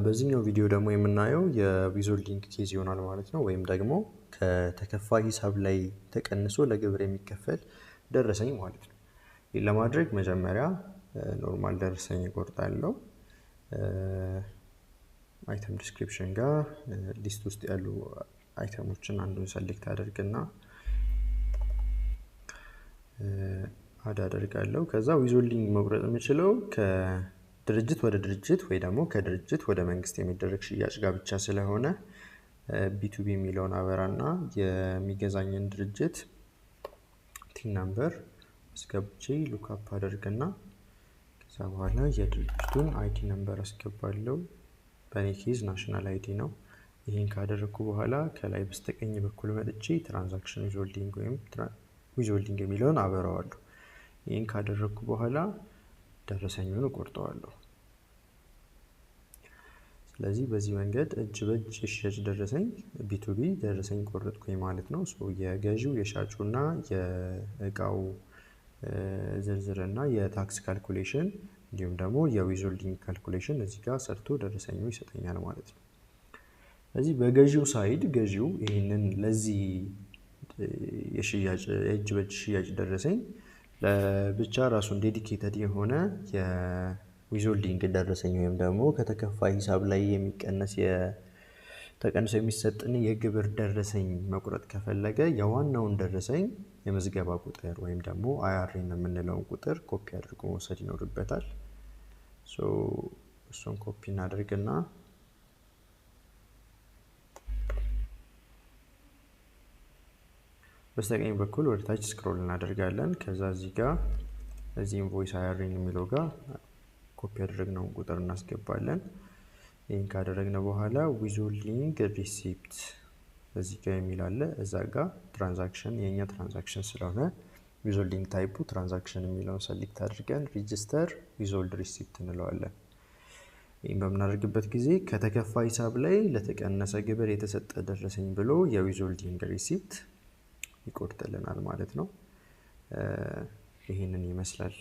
በዚህኛው ቪዲዮ ደግሞ የምናየው የዊዞልዲንግ ኬዝ ይሆናል ማለት ነው። ወይም ደግሞ ከተከፋይ ሂሳብ ላይ ተቀንሶ ለግብር የሚከፈል ደረሰኝ ማለት ነው። ይህን ለማድረግ መጀመሪያ ኖርማል ደረሰኝ እቆርጣለሁ። አይተም ዲስክሪፕሽን ጋር ሊስት ውስጥ ያሉ አይተሞችን አንዱን ሰሌክት አደርግና አድ አደርጋለሁ። ከዛ ዊዞልዲንግ መቁረጥ የምችለው ከድርጅት ወደ ድርጅት ወይ ደግሞ ከድርጅት ወደ መንግስት የሚደረግ ሽያጭ ጋር ብቻ ስለሆነ ቢቱቢ የሚለውን አበራና የሚገዛኝን ድርጅት ቲን ነምበር አስገብቼ ሉክአፕ አደርግና ከዛ በኋላ የድርጅቱን አይዲ ነምበር አስገባለሁ። በኔ ኬዝ ናሽናል አይዲ ነው። ይሄን ካደረኩ በኋላ ከላይ በስተቀኝ በኩል መጥቼ ትራንዛክሽን ዊዞልዲንግ ወይም ዊዞልዲንግ የሚለውን አበራዋለሁ። ይሄን ካደረኩ በኋላ ደረሰኙን እቆርጠዋለሁ። ስለዚህ በዚህ መንገድ እጅ በእጅ የሽያጭ ደረሰኝ ቢቱቢ ደረሰኝ ቆረጥኩኝ ማለት ነው። የገዢው የሻጩና የእቃው ዝርዝርና የታክስ ካልኩሌሽን እንዲሁም ደግሞ የዊዞልዲንግ ካልኩሌሽን እዚህ ጋር ሰርቶ ደረሰኙ ይሰጠኛል ማለት ነው። ስለዚህ በገዢው ሳይድ ገዢው ይህንን ለዚህ የሽያጭ የእጅ በእጅ ሽያጭ ደረሰኝ ለብቻ ራሱን ዴዲኬትድ የሆነ የዊዞልዲንግ ደረሰኝ ወይም ደግሞ ከተከፋይ ሂሳብ ላይ የሚቀነስ ተቀንሶ የሚሰጥን የግብር ደረሰኝ መቁረጥ ከፈለገ የዋናውን ደረሰኝ የመዝገባ ቁጥር ወይም ደግሞ አይአርኤን የምንለውን ቁጥር ኮፒ አድርጎ መውሰድ ይኖርበታል። እሱን ኮፒ እናደርግና በስተቀኝ በኩል ወደ ታች ስክሮል እናደርጋለን። ከዛ እዚህ ጋር እዚህ ኢንቮይስ አይአርኤን የሚለው ጋር ኮፒ ያደረግነውን ቁጥር እናስገባለን። ይሄን ካደረግነ በኋላ ዊዞልዲንግ ሪሲፕት እዚህ ጋር የሚል አለ። እዛ ጋር ትራንዛክሽን የኛ ትራንዛክሽን ስለሆነ ዊዞልዲንግ ታይፑ ትራንዛክሽን የሚለውን ሰሌክት አድርገን ሪጂስተር ዊዞልድ ሪሲፕት እንለዋለን። ይህን በምናደርግበት ጊዜ ከተከፋ ሂሳብ ላይ ለተቀነሰ ግብር የተሰጠ ደረሰኝ ብሎ የዊዞልዲንግ ሪሲፕት ይቆርጥልናል ማለት ነው። ይሄንን ይመስላል።